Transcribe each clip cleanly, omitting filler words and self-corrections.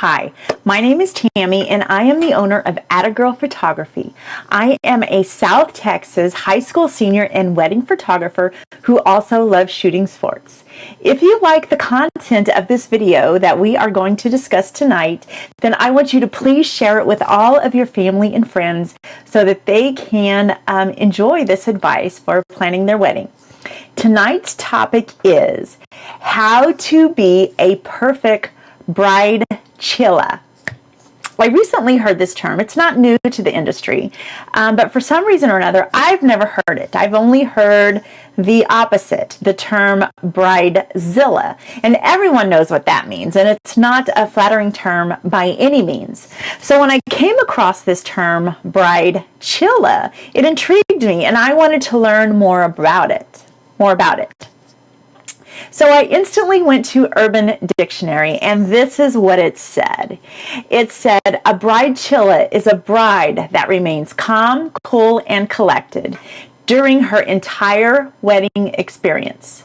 Hi, my name is Tammy and I am the owner of Atta Girl Photography. I am a South Texas high school senior and wedding photographer who also loves shooting sports. If you like the content of this video that we are going to discuss tonight, then I want you to please share it with all of your family and friends so that they can enjoy this advice for planning their wedding. Tonight's topic is how to be a perfect Bridechilla. I recently heard this term. It's not new to the industry, but for some reason or another, I've never heard it. I've only heard the opposite, the term Bridezilla, and everyone knows what that means, and it's not a flattering term by any means. So when I came across this term Bridechilla, it intrigued me, and I wanted to learn more about it. So I instantly went to Urban Dictionary, and this is what it said. It said, a Bridechilla is a bride that remains calm, cool, and collected during her entire wedding experience.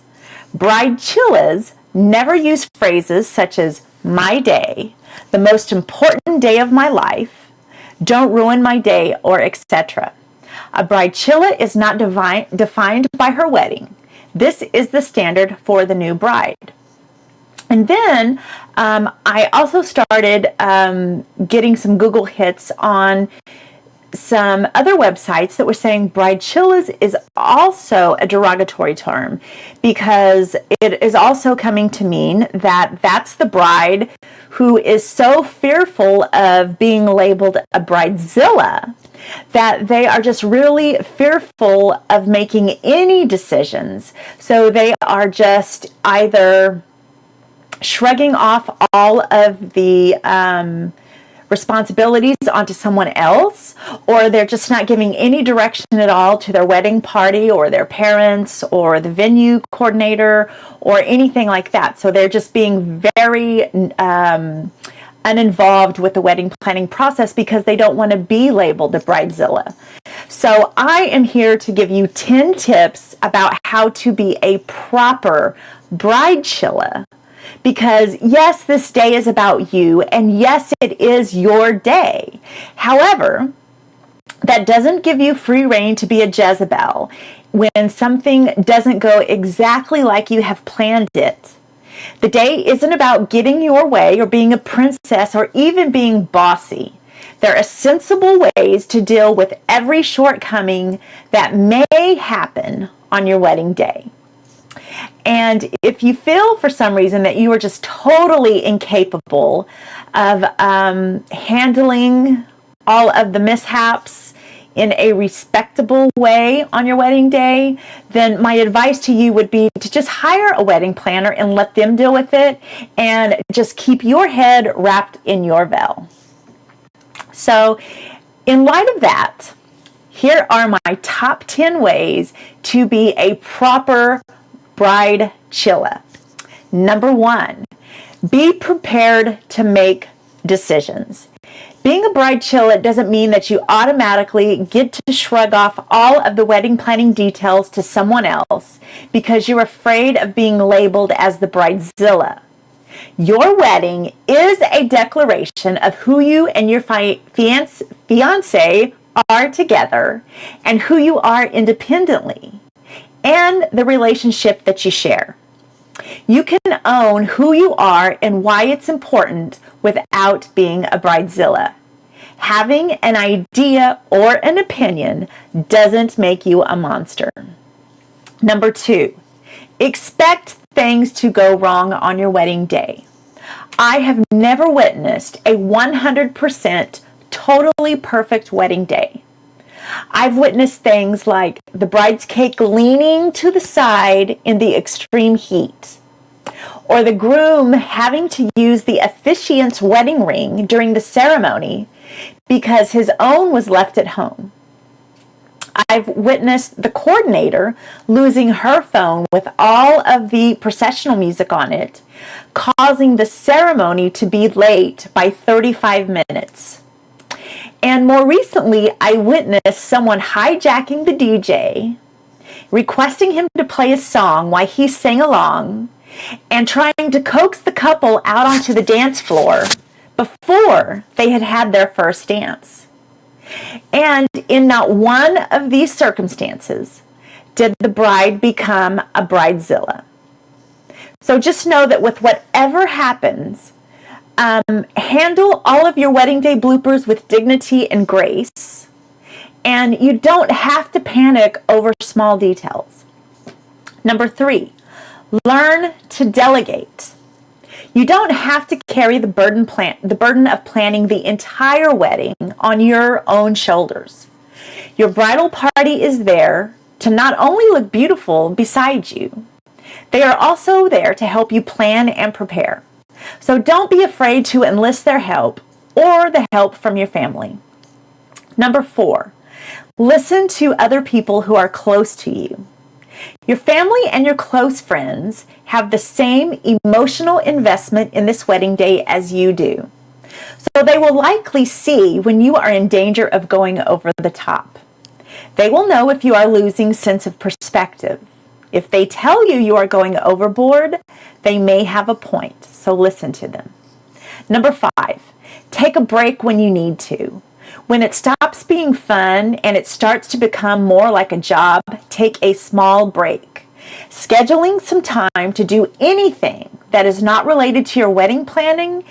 Bridechillas never use phrases such as my day, the most important day of my life, don't ruin my day, or etc. A Bridechilla is not defined by her wedding. This is the standard for the new bride. And then I also started getting some Google hits on some other websites that were saying Bridechillas is also a derogatory term because it is also coming to mean that that's the bride who is so fearful of being labeled a Bridezilla that they are just really fearful of making any decisions. So they are just either shrugging off all of the responsibilities onto someone else, or they're just not giving any direction at all to their wedding party or their parents or the venue coordinator or anything like that. So they're just being very uninvolved with the wedding planning process because they don't want to be labeled a Bridezilla. So I am here to give you 10 tips about how to be a proper Bridechilla. Because yes, this day is about you, and yes, it is your day. However, that doesn't give you free rein to be a Jezebel when something doesn't go exactly like you have planned it. The day isn't about getting your way or being a princess or even being bossy. There are sensible ways to deal with every shortcoming that may happen on your wedding day. And if you feel for some reason that you are just totally incapable of handling all of the mishaps in a respectable way on your wedding day, then my advice to you would be to just hire a wedding planner and let them deal with it and just keep your head wrapped in your veil. So in light of that, here are my top 10 ways to be a proper Bridechilla. Number 1, be prepared to make decisions. Being a Bridechilla doesn't mean that you automatically get to shrug off all of the wedding planning details to someone else because you're afraid of being labeled as the Bridezilla. Your wedding is a declaration of who you and your fiancé are together and who you are independently, and the relationship that you share. You can own who you are and why it's important without being a Bridezilla. Having an idea or an opinion doesn't make you a monster. Number 2, expect things to go wrong on your wedding day. I have never witnessed a 100% totally perfect wedding day. I've witnessed things like the bride's cake leaning to the side in the extreme heat, or the groom having to use the officiant's wedding ring during the ceremony because his own was left at home. I've witnessed the coordinator losing her phone with all of the processional music on it, causing the ceremony to be late by 35 minutes. And more recently, I witnessed someone hijacking the DJ, requesting him to play a song while he sang along, and trying to coax the couple out onto the dance floor before they had had their first dance. And in not one of these circumstances did the bride become a bridezilla. So just know that with whatever happens, handle all of your wedding day bloopers with dignity and grace. And you don't have to panic over small details. Number 3, learn to delegate. You don't have to carry the burden of planning the entire wedding on your own shoulders. Your bridal party is there to not only look beautiful beside you, they are also there to help you plan and prepare. So don't be afraid to enlist their help or the help from your family. Number 4, listen to other people who are close to you. Your family and your close friends have the same emotional investment in this wedding day as you do. So they will likely see when you are in danger of going over the top. They will know if you are losing sense of perspective. If they tell you you are going overboard, they may have a point, so listen to them. Number 5, take a break when you need to. When it stops being fun and it starts to become more like a job, take a small break. Scheduling some time to do anything that is not related to your wedding planning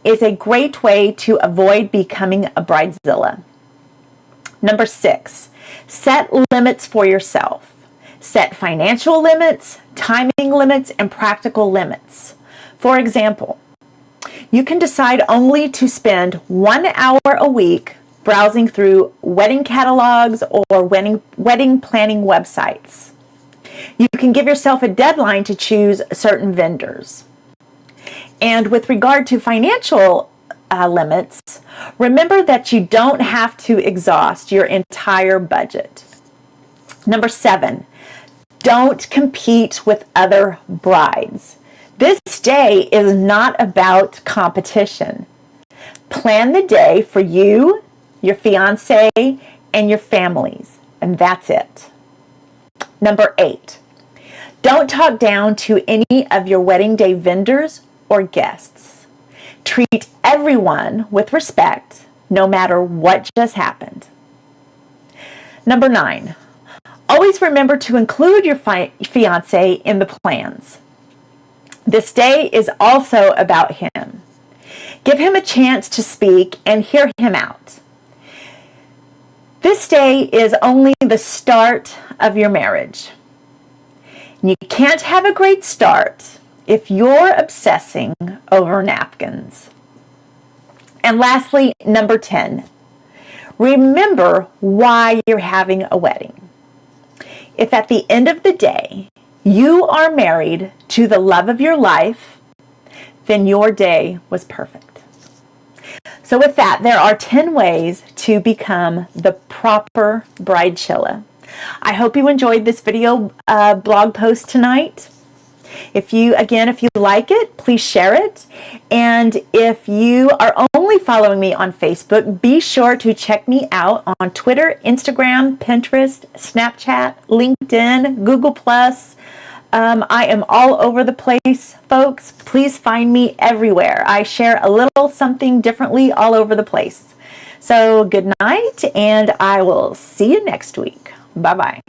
is a great way to avoid becoming a bridezilla. Number 6, set limits for yourself. Set financial limits, timing limits, and practical limits. For example, you can decide only to spend 1 hour a week browsing through wedding catalogs or wedding planning websites. You can give yourself a deadline to choose certain vendors. And with regard to financial limits, remember that you don't have to exhaust your entire budget. Number 7, don't compete with other brides. This day is not about competition. Plan the day for you, your fiance, and your families, and that's it. Number 8, don't talk down to any of your wedding day vendors or guests. Treat everyone with respect, no matter what just happened. Number 9, always remember to include your fiance in the plans. This day is also about him. Give him a chance to speak and hear him out. This day is only the start of your marriage. You can't have a great start if you're obsessing over napkins. And lastly, number 10, remember why you're having a wedding. If at the end of the day you are married to the love of your life, then your day was perfect. So with that, there are 10 ways to become the proper Bridechilla. I hope you enjoyed this video blog post tonight. If you like it, please share it. And if you are only following me on Facebook, be sure to check me out on Twitter, Instagram, Pinterest, Snapchat, LinkedIn, Google+. I am all over the place, folks. Please find me everywhere. I share a little something differently all over the place. So good night, and I will see you next week. Bye-bye.